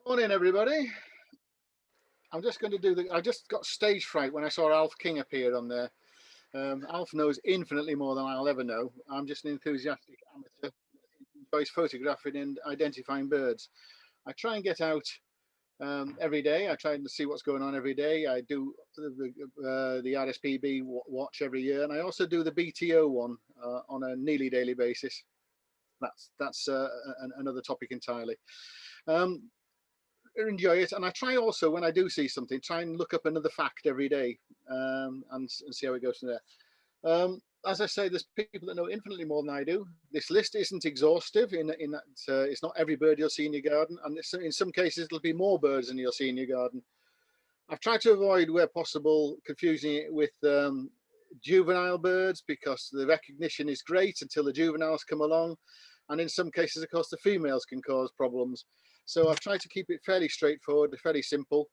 Morning, everybody. I'm just going to do I just got stage fright when I saw Alf King appear on there. Alf knows infinitely more than I'll ever know. I'm just an enthusiastic amateur who enjoys photographing and identifying birds. I try and get out every day. I try and see what's going on every day. I do the RSPB watch every year, and I also do the BTO one on a nearly daily basis. That's another topic entirely. Um, enjoy it, and I try also, when I do see something, try and look up another fact every day, and see how it goes from there. As I say, there's people that know infinitely more than I do. This list isn't exhaustive in that it's not every bird you'll see in your garden, and in some cases it'll be more birds than you'll see in your garden. I've tried to avoid, where possible, confusing it with juvenile birds, because the recognition is great until the juveniles come along, and in some cases, of course, the females can cause problems. So I've tried to keep it fairly straightforward, fairly simple,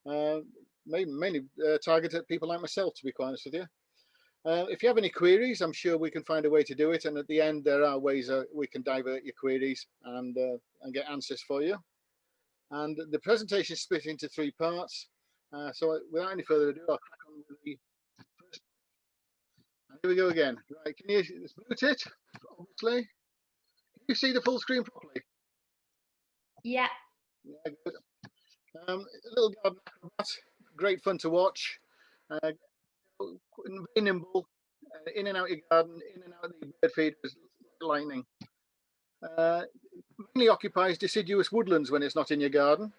mainly targeted at people like myself, to be quite honest with you. If you have any queries, I'm sure we can find a way to do it, and at the end there are ways we can divert your queries and get answers for you. And the presentation is split into three parts. So without any further ado, I'll crack on with the first. And here we go again. Right, can you boot it? Obviously, can you see the full screen properly? Yeah. Yeah, good. A little garden acrobat, great fun to watch. Very nimble, in and out your garden, in and out of the bird feeders, lightning. Mainly occupies deciduous woodlands when it's not in your garden.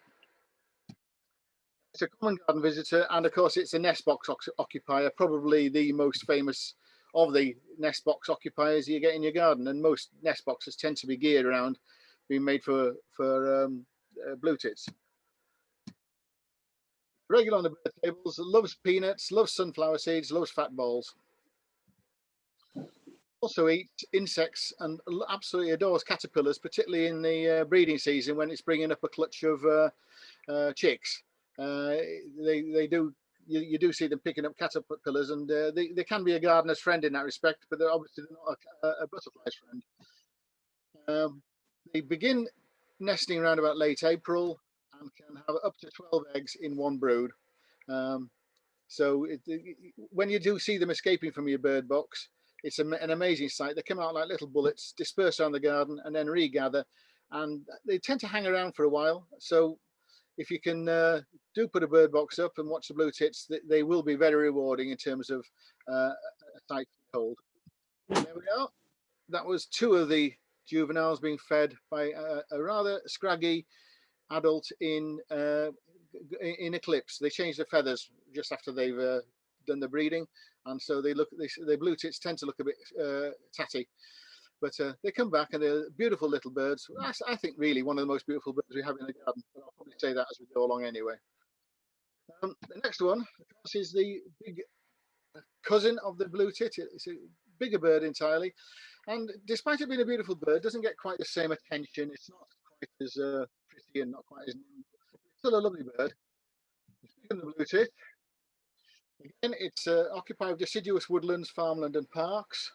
It's a common garden visitor, and of course it's a nest box occupier, probably the most famous of the nest box occupiers you get in your garden. And most nest boxes tend to be geared around being made for blue tits. Regular on the bird tables, loves peanuts, loves sunflower seeds, loves fat balls. Also eats insects and absolutely adores caterpillars, particularly in the breeding season when it's bringing up a clutch of chicks. They do. You do see them picking up caterpillars, and they can be a gardener's friend in that respect, but they're obviously not a butterfly's friend. They begin nesting around about late April and can have up to 12 eggs in one brood. So when you do see them escaping from your bird box, it's an amazing sight. They come out like little bullets, disperse around the garden, and then regather. And they tend to hang around for a while. So if you can do put a bird box up and watch the blue tits, they will be very rewarding in terms of a sight to behold. There we are. That was two of the juveniles being fed by a rather scraggy adult in eclipse. They change their feathers just after they've done the breeding, and so the blue tits tend to look a bit tatty, but they come back and they're beautiful little birds. I think really one of the most beautiful birds we have in the garden, but I'll probably say that as we go along anyway. The next one, of course, is the big cousin of the blue tit. It's a bigger bird entirely, and despite it being a beautiful bird, doesn't get quite the same attention. It's not quite as pretty and not quite as still a lovely bird. It's bigger than the blue tit. Again, it's occupied with deciduous woodlands, farmland and parks.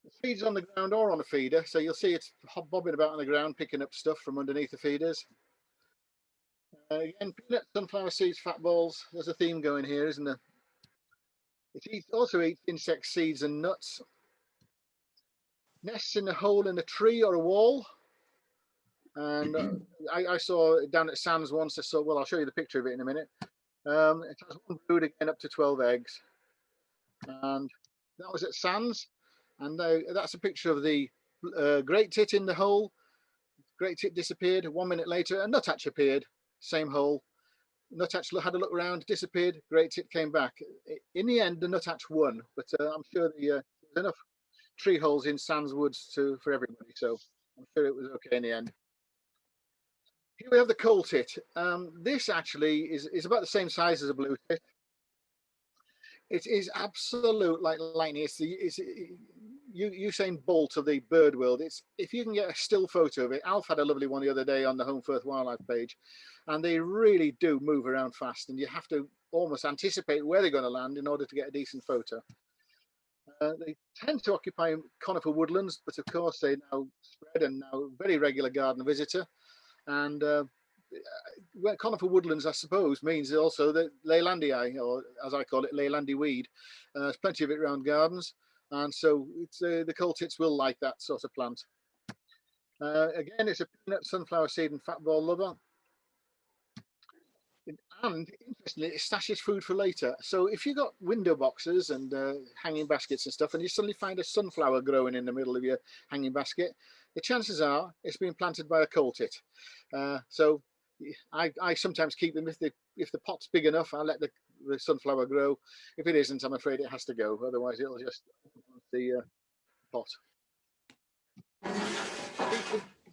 It feeds on the ground or on a feeder, so you'll see it's bobbing about on the ground, picking up stuff from underneath the feeders. Again, peanuts, sunflower seeds, fat balls. There's a theme going here, isn't there? It also eats insects, seeds and nuts. Nests in a hole in a tree or a wall. And I saw down at Sands once. I'll show you the picture of it in a minute. It has one brood, again up to 12 eggs. And that was at Sands. And that's a picture of the great tit in the hole. Great tit disappeared. 1 minute later, a nuthatch appeared. Same hole. Nuthatch had a look around, disappeared. Great tit came back. In the end, the nuthatch won, but I'm sure there's enough tree holes in Sands Woods for everybody, so I'm sure it was okay in the end. Here we have the coal tit. This actually is about the same size as a blue tit. It is absolute like lightning. It's Usain Bolt of the bird world. It's, if you can get a still photo of it. Alf had a lovely one the other day on the Home Firth Wildlife page, and they really do move around fast, and you have to almost anticipate where they're going to land in order to get a decent photo. They tend to occupy conifer woodlands, but of course they now spread and now very regular garden visitor. And conifer woodlands, I suppose, means also the Leylandii, or as I call it, Leylandi weed. There's plenty of it around gardens, and so it's, the coal tits will like that sort of plant. Again, it's a peanut, sunflower seed and fat ball lover. And interestingly, it stashes food for later. So if you've got window boxes and hanging baskets and stuff, and you suddenly find a sunflower growing in the middle of your hanging basket, the chances are it's been planted by a coal tit. So I sometimes keep them. If the pot's big enough, I'll let the sunflower grow. If it isn't, I'm afraid it has to go. Otherwise, it'll just the pot.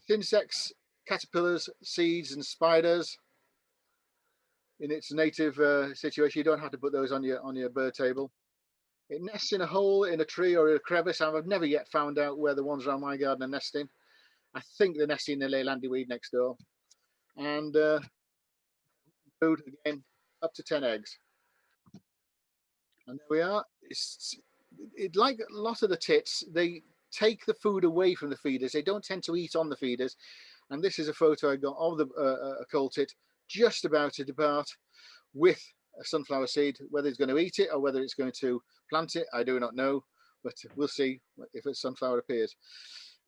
Insects, caterpillars, seeds, and spiders. In its native situation, you don't have to put those on your bird table. It nests in a hole in a tree or a crevice. I've never yet found out where the ones around my garden are nesting. I think they're nesting in the Leylandi weed next door. And food again, up to 10 eggs. And there we are. It like a lot of the tits, they take the food away from the feeders. They don't tend to eat on the feeders. And this is a photo I got of a coal tit just about to depart with a sunflower seed. Whether it's going to eat it or whether it's going to plant it, I do not know, but we'll see if a sunflower appears.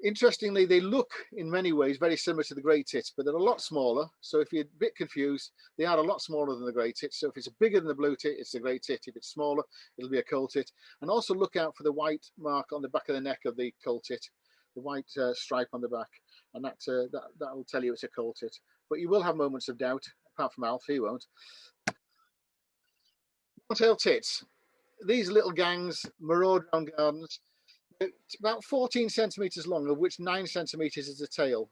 Interestingly, they look in many ways very similar to the grey tits, but they're a lot smaller. So if you're a bit confused, they are a lot smaller than the grey tit. So if it's bigger than the blue tit, it's the grey tit. If it's smaller, it'll be a coal tit. And also look out for the white mark on the back of the neck of the coal tit, the white stripe on the back, and that will tell you it's a coal tit. But you will have moments of doubt, apart from Alf, he won't. Long-tailed tits. These little gangs maraud around gardens. It's about 14 centimetres long, of which 9 centimetres is the tail.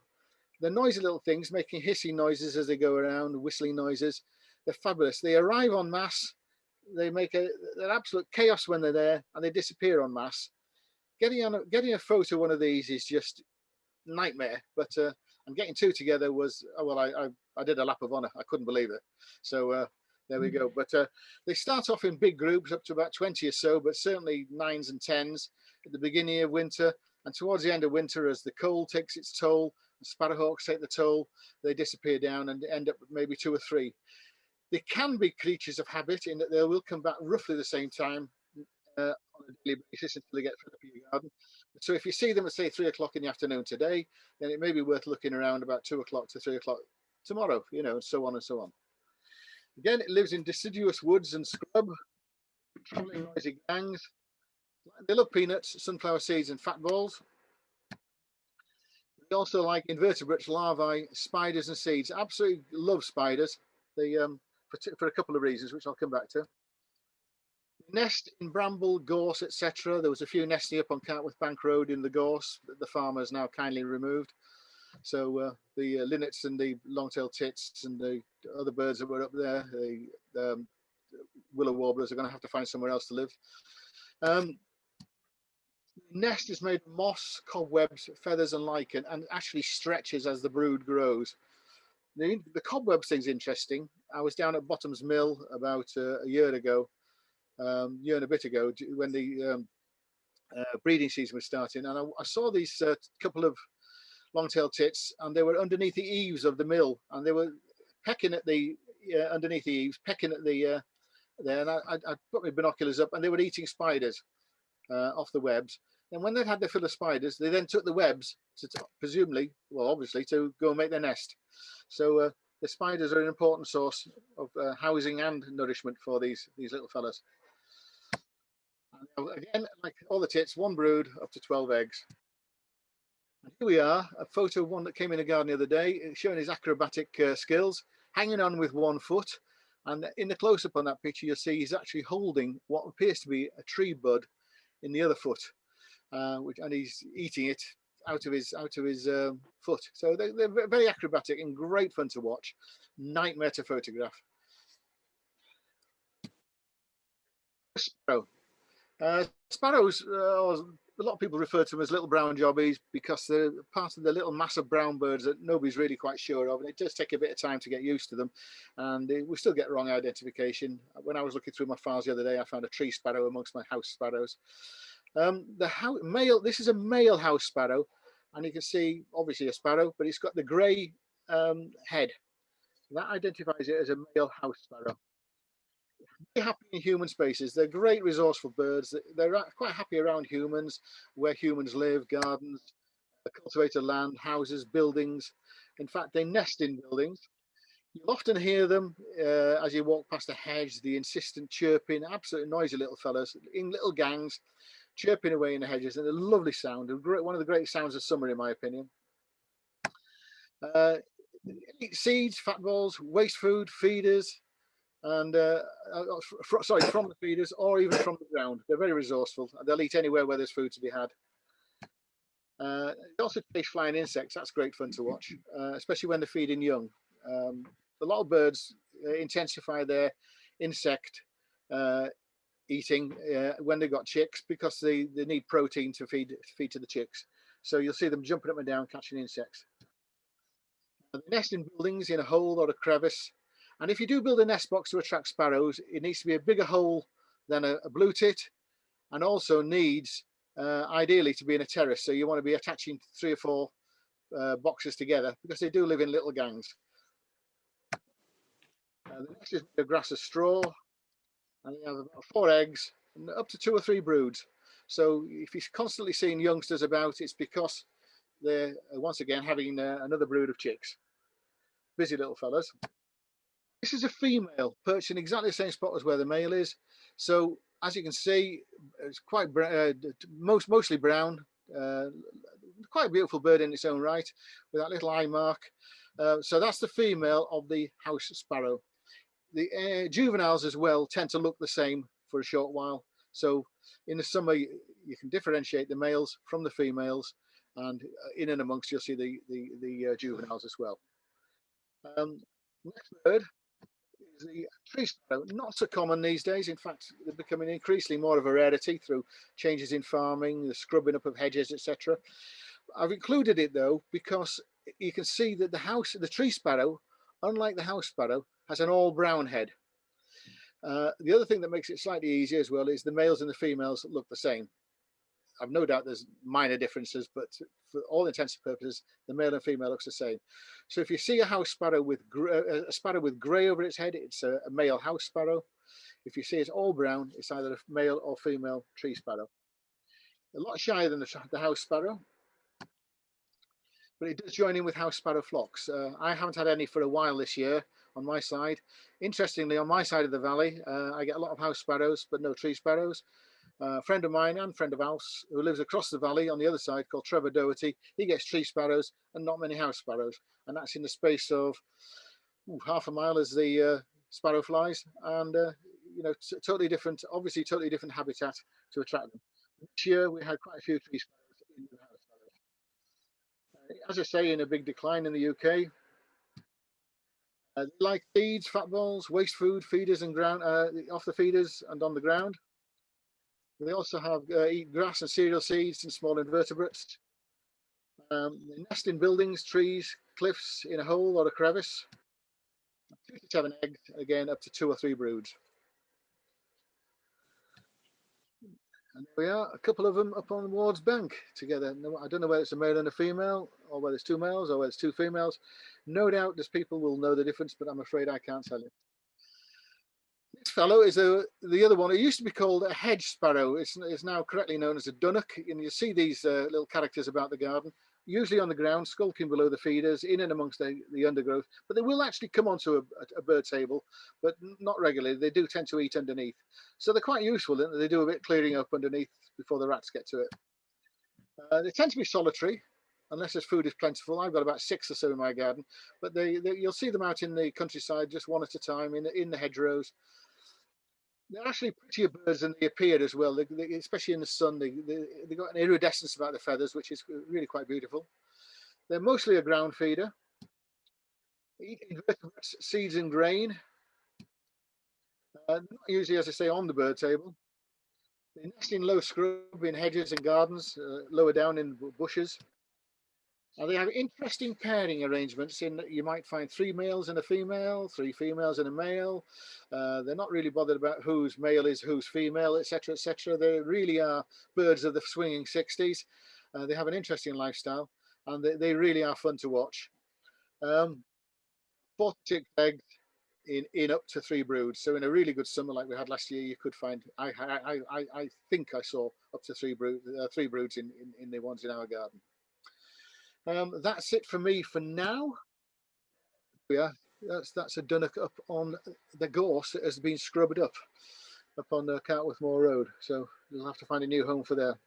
They're noisy little things, making hissing noises as they go around, whistling noises. They're fabulous. They arrive en masse. They make they're absolute chaos when they're there, and they disappear en masse. Getting a photo of one of these is just nightmare. But and getting two together was, well, I did a lap of honour. I couldn't believe it. So there we go. But they start off in big groups, up to about 20 or so, but certainly 9s and 10s at the beginning of winter. And towards the end of winter, as the cold takes its toll, the sparrowhawks take the toll, they disappear down and end up with maybe 2 or 3. They can be creatures of habit in that they will come back roughly the same time on a daily basis until they get fed up in your garden. So if you see them at, say, 3 o'clock in the afternoon today, then it may be worth looking around about 2 o'clock to 3 o'clock tomorrow, and so on and so on. Again, it lives in deciduous woods and scrub, traveling noisy gangs. They love peanuts, sunflower seeds, and fat balls. They also like invertebrates, larvae, spiders, and seeds. Absolutely love spiders. They for a couple of reasons, which I'll come back to. Nest in bramble, gorse, etc. There was a few nesting up on Cartworth Bank Road in the gorse that the farmer has now kindly removed. So the linnets and the long-tailed tits and the other birds that were up there, the willow warblers, are going to have to find somewhere else to live. The nest is made of moss, cobwebs, feathers, and lichen, and actually stretches as the brood grows. The cobwebs thing's interesting. I was down at Bottoms Mill about a year ago, year and a bit ago, when the breeding season was starting, and I saw these couple of long-tailed tits, and they were underneath the eaves of the mill, and they were pecking at the underneath the eaves, pecking at the there. And I put my binoculars up, and they were eating spiders off the webs. And when they'd had their fill of spiders, they then took the webs to presumably, well, obviously, to go and make their nest. So the spiders are an important source of housing and nourishment for these little fellas. And again, like all the tits, one brood, up to 12 eggs. And here we are, a photo of one that came in the garden the other day, showing his acrobatic skills, hanging on with one foot. And in the close-up on that picture, you'll see he's actually holding what appears to be a tree bud in the other foot, and he's eating it out of his foot. So they're very acrobatic and great fun to watch. Nightmare to photograph. Sparrow. Sparrows, a lot of people refer to them as little brown jobbies because they're part of the little mass of brown birds that nobody's really quite sure of, and it does take a bit of time to get used to them, and we still get wrong identification. When I was looking through my files the other day, I found a tree sparrow amongst my house sparrows. This is a male house sparrow, and you can see obviously a sparrow, but it's got the grey head. That identifies it as a male house sparrow. They're happy in human spaces. They're great resourceful birds. They're quite happy around humans, where humans live, gardens, cultivated land, houses, buildings. In fact, they nest in buildings. You'll often hear them as you walk past a hedge, the insistent chirping, absolutely noisy little fellows in little gangs, chirping away in the hedges, and a lovely sound, one of the great sounds of summer, in my opinion. Eat seeds, fat balls, waste food, feeders, and sorry, from the feeders or even from the ground. They're very resourceful. They'll eat anywhere where there's food to be had. They also chase flying insects. That's great fun to watch, especially when they're feeding young. A lot of birds intensify their insect eating when they've got chicks, because they need protein to feed to the chicks. So you'll see them jumping up and down catching insects. They nest in buildings in a hole or a crevice. And if you do build a nest box to attract sparrows, it needs to be a bigger hole than a blue tit, and also needs ideally to be in a terrace. So you want to be attaching 3 or 4 boxes together, because they do live in little gangs. The nest is made of grass or straw, and they have about 4 eggs and up to 2 or 3 broods. So if you're constantly seeing youngsters about, it's because they're once again having another brood of chicks. Busy little fellas. This is a female perched in exactly the same spot as where the male is. So as you can see, it's quite mostly brown. Quite a beautiful bird in its own right, with that little eye mark. So that's the female of the house sparrow. The juveniles as well tend to look the same for a short while. So in the summer, you can differentiate the males from the females, and in and amongst you'll see the juveniles as well. Next bird is the tree sparrow. Not so common these days. In fact, they're becoming increasingly more of a rarity through changes in farming, the scrubbing up of hedges, etc. I've included it though because you can see that the tree sparrow, unlike the house sparrow, has an all brown head. The other thing that makes it slightly easier as well is the males and the females look the same. I've no doubt there's minor differences, but for all intents and purposes, the male and female looks the same. So if you see a house sparrow with a sparrow with grey over its head, it's a male house sparrow. If you see it's all brown, it's either a male or female tree sparrow. A lot shyer than the house sparrow, but it does join in with house sparrow flocks. I haven't had any for a while this year on my side. Interestingly, on my side of the valley, I get a lot of house sparrows, but no tree sparrows. A friend of mine and friend of Alf's, who lives across the valley on the other side, called Trevor Doherty, he gets tree sparrows and not many house sparrows. And that's in the space of half a mile as the sparrow flies. And, totally different, obviously totally different habitat to attract them. This year we had quite a few tree sparrows in the house sparrows. As I say, in a big decline in the UK. They like seeds, fat balls, waste food, feeders and ground, off the feeders and on the ground. They also eat grass and cereal seeds and small invertebrates. They nest in buildings, trees, cliffs, in a hole or a crevice. 2 to 7 eggs, again up to 2 or 3 broods. And there we are, a couple of them up on the Ward's bank together. I don't know whether it's a male and a female, or whether it's 2 males, or whether it's 2 females. No doubt there's people will know the difference, but I'm afraid I can't tell you. This fellow is the other one. It used to be called a hedge sparrow. It's now correctly known as a dunnock. And you see these little characters about the garden, usually on the ground, skulking below the feeders, in and amongst the undergrowth. But they will actually come onto a bird table, but not regularly. They do tend to eat underneath. So they're quite useful. They do a bit clearing up underneath before the rats get to it. They tend to be solitary, unless there's food is plentiful. I've got about 6 or so in my garden, but you'll see them out in the countryside, just one at a time in the hedgerows. They're actually prettier birds than they appear as well. Especially in the sun, they've got an iridescence about the feathers, which is really quite beautiful. They're mostly a ground feeder. They eat invertebrates, seeds and grain. Not usually, as I say, on the bird table. They nest in low scrub, in hedges and gardens, lower down in bushes. They have interesting pairing arrangements in that you might find 3 males and a female, 3 females and a male. They're not really bothered about whose male is whose female, etc., etc. They really are birds of the swinging 60s. They have an interesting lifestyle, and they really are fun to watch. 46 eggs in up to 3 broods. So in a really good summer like we had last year, you could find, I think I saw up to 3 broods in the ones in our garden. That's it for me for now. Yeah, that's a dunnock up on the gorse that has been scrubbed up on Cartworth Moor Road. So you'll have to find a new home for there.